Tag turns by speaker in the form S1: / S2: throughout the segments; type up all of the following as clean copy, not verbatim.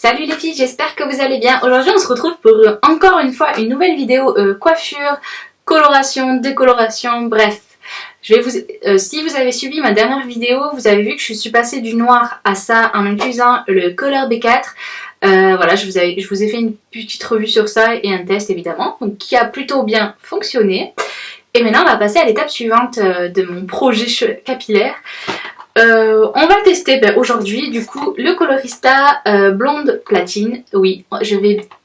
S1: Salut les filles, j'espère que vous allez bien. Aujourd'hui on se retrouve pour encore une fois une nouvelle vidéo coiffure, coloration, décoloration, bref. Si vous avez suivi ma dernière vidéo, vous avez vu que je suis passée du noir à ça en utilisant le Color B4. Voilà, je vous ai fait une petite revue sur ça et un test évidemment, donc qui a plutôt bien fonctionné. Et maintenant on va passer à l'étape suivante de mon projet capillaire. On va tester aujourd'hui du coup le Colorista blonde platine. Oui,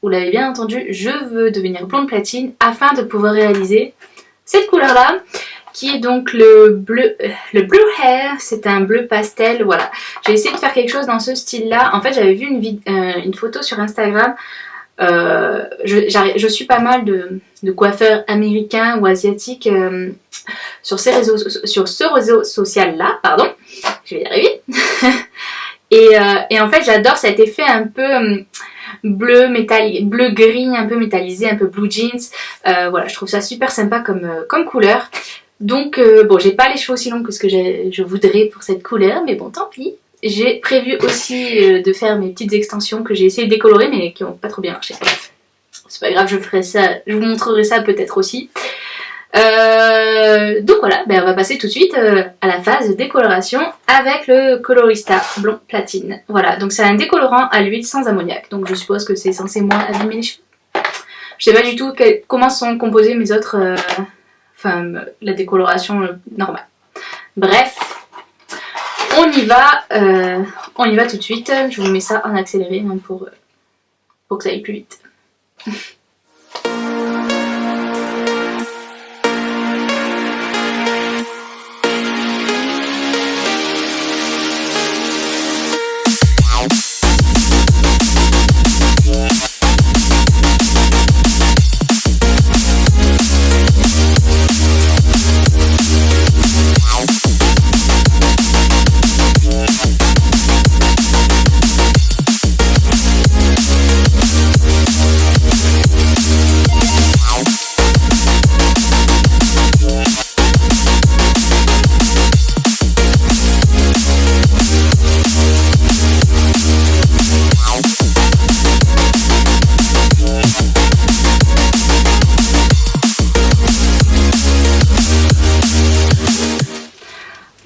S1: vous l'avez bien entendu, je veux devenir blonde platine afin de pouvoir réaliser cette couleur là qui est donc le bleu hair. C'est un bleu pastel, voilà. J'ai essayé de faire quelque chose dans ce style là. En fait j'avais vu une photo sur Instagram. Je suis pas mal de coiffeurs américains ou asiatiques sur ce réseau social là, pardon, je vais y arriver. et en fait j'adore cet effet un peu bleu gris, un peu métallisé, un peu blue jeans. Voilà, je trouve ça super sympa comme couleur. Donc bon, j'ai pas les cheveux aussi longs que ce que je voudrais pour cette couleur, mais bon tant pis. J'ai prévu aussi de faire mes petites extensions que j'ai essayé de décolorer mais qui n'ont pas trop bien marché. C'est pas grave, je ferai ça, je vous montrerai ça peut-être aussi. Donc voilà, on va passer tout de suite à la phase de décoloration avec le Colorista blond platine. Voilà, donc c'est un décolorant à l'huile sans ammoniac, donc je suppose que c'est censé moins abîmer les cheveux. Je sais pas du tout comment sont composées mes autres, la décoloration normale. Bref. On y va tout de suite. Je vous mets ça en accéléré hein, pour que ça aille plus vite.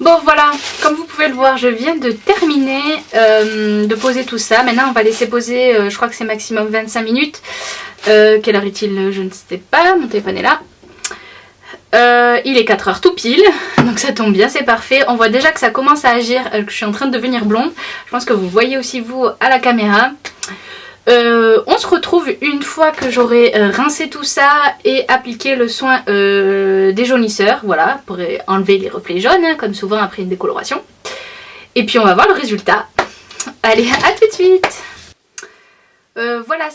S1: Bon voilà, comme vous pouvez le voir, je viens de terminer de poser tout ça. Maintenant on va laisser poser, je crois que c'est maximum 25 minutes. Quelle heure est-il? Je ne sais pas, mon téléphone est là. Il est 4 heures tout pile, donc ça tombe bien, c'est parfait. On voit déjà que ça commence à agir, que je suis en train de devenir blonde. Je pense que vous voyez aussi vous à la caméra. On se retrouve une fois que j'aurai rincé tout ça et appliqué le soin déjaunisseur, voilà, pour enlever les reflets jaunes, hein, comme souvent après une décoloration. Et puis on va voir le résultat. Allez, à tout de suite. Voilà,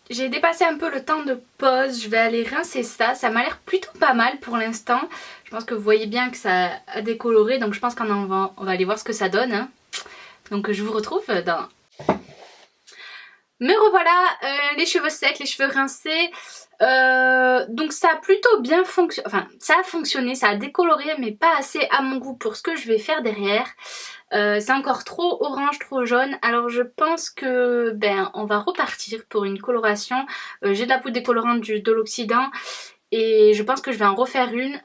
S1: j'ai dépassé un peu le temps de pause, je vais aller rincer ça. Ça m'a l'air plutôt pas mal pour l'instant. Je pense que vous voyez bien que ça a décoloré, donc je pense qu'on va aller voir ce que ça donne. Hein. Donc je vous retrouve dans... Me revoilà, les cheveux secs, les cheveux rincés. Donc ça a plutôt bien fonctionné, enfin ça a fonctionné, ça a décoloré mais pas assez à mon goût pour ce que je vais faire derrière. C'est encore trop orange, trop jaune, alors je pense que on va repartir pour une coloration. J'ai de la poudre décolorante de l'Occident et je pense que je vais en refaire une,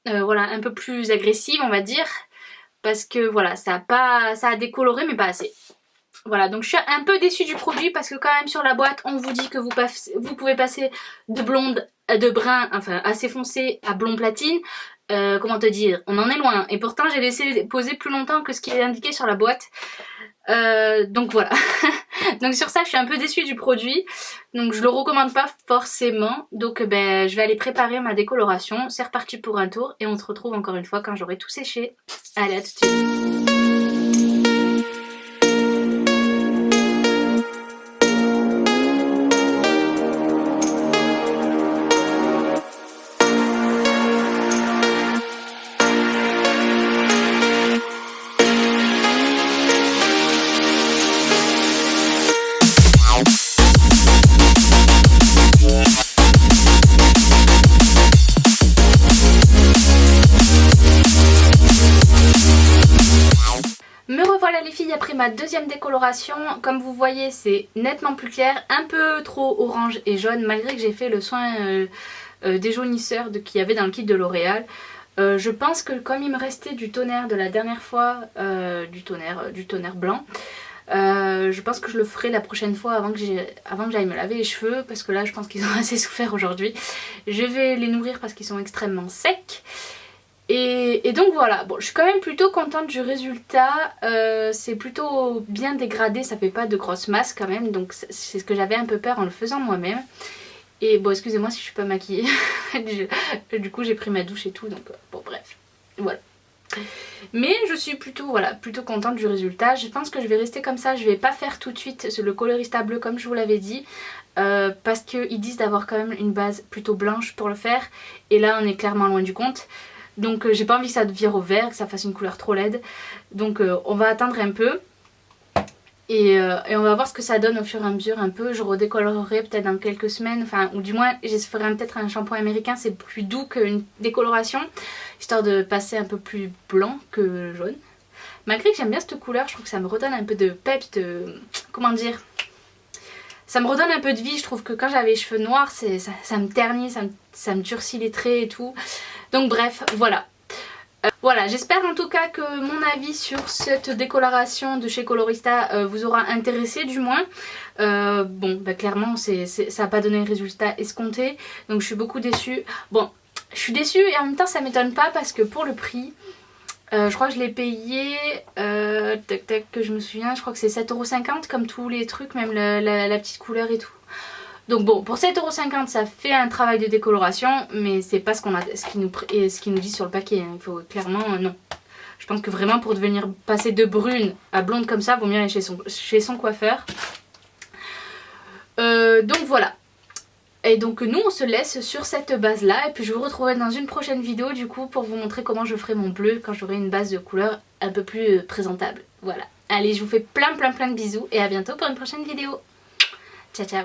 S1: voilà, un peu plus agressive on va dire, parce que voilà, ça a décoloré mais pas assez. Voilà, donc je suis un peu déçue du produit parce que quand même sur la boîte on vous dit que vous pouvez passer de blonde, de brun, enfin assez foncé à blond platine. Comment te dire, on en est loin et pourtant j'ai laissé poser plus longtemps que ce qui est indiqué sur la boîte. Donc voilà. Donc sur ça je suis un peu déçue du produit, donc je le recommande pas forcément. Donc je vais aller préparer ma décoloration. C'est reparti pour un tour et on se retrouve encore une fois quand j'aurai tout séché. Allez, à tout de suite. voilà les filles, après ma deuxième décoloration, comme vous voyez c'est nettement plus clair, un peu trop orange et jaune malgré que j'ai fait le soin déjaunisseur qu'il y avait dans le kit de L'Oréal. Je pense que comme il me restait du tonnerre de la dernière fois, du tonnerre blanc, je pense que je le ferai la prochaine fois avant que j'aille me laver les cheveux parce que là je pense qu'ils ont assez souffert aujourd'hui. Je vais les nourrir parce qu'ils sont extrêmement secs. Et donc voilà, bon je suis quand même plutôt contente du résultat, c'est plutôt bien dégradé, ça fait pas de grosses masses quand même, donc c'est ce que j'avais un peu peur en le faisant moi-même. Et bon excusez-moi si je suis pas maquillée, du coup j'ai pris ma douche et tout, donc bon bref, voilà. Mais je suis plutôt contente du résultat, je pense que je vais rester comme ça, je vais pas faire tout de suite le colorista bleu comme je vous l'avais dit. Parce qu'ils disent d'avoir quand même une base plutôt blanche pour le faire, et là on est clairement loin du compte. Donc j'ai pas envie que ça vire au vert, que ça fasse une couleur trop laide. Donc on va attendre un peu. Et on va voir ce que ça donne au fur et à mesure un peu. Je redécolorerai peut-être dans quelques semaines. Enfin, ou du moins je ferai peut-être un shampoing américain. C'est plus doux qu'une décoloration. Histoire de passer un peu plus blanc que jaune. Malgré que j'aime bien cette couleur, je trouve que ça me redonne un peu de peps, de... Comment dire, ça me redonne un peu de vie. Je trouve que quand j'avais les cheveux noirs, ça me ternit, ça me durcit les traits et tout. Donc bref, voilà. Voilà, j'espère en tout cas que mon avis sur cette décoloration de chez Colorista vous aura intéressé du moins. Bon, bah, clairement ça n'a pas donné le résultat escompté, donc je suis beaucoup déçue. Bon, je suis déçue et en même temps ça m'étonne pas parce que pour le prix, je crois que je l'ai payé, que je me souviens, je crois que c'est 7,50 € comme tous les trucs, même la petite couleur et tout. Donc bon, pour 7,50 € ça fait un travail de décoloration, mais c'est pas ce qu'il nous dit sur le paquet, hein. Il faut clairement, non. Je pense que vraiment pour devenir passer de brune à blonde comme ça, vaut mieux aller chez son coiffeur. Donc voilà. Et donc nous on se laisse sur cette base là, et puis je vous retrouverai dans une prochaine vidéo du coup pour vous montrer comment je ferai mon bleu quand j'aurai une base de couleur un peu plus présentable. Voilà. Allez, je vous fais plein de bisous et à bientôt pour une prochaine vidéo. Ciao ciao.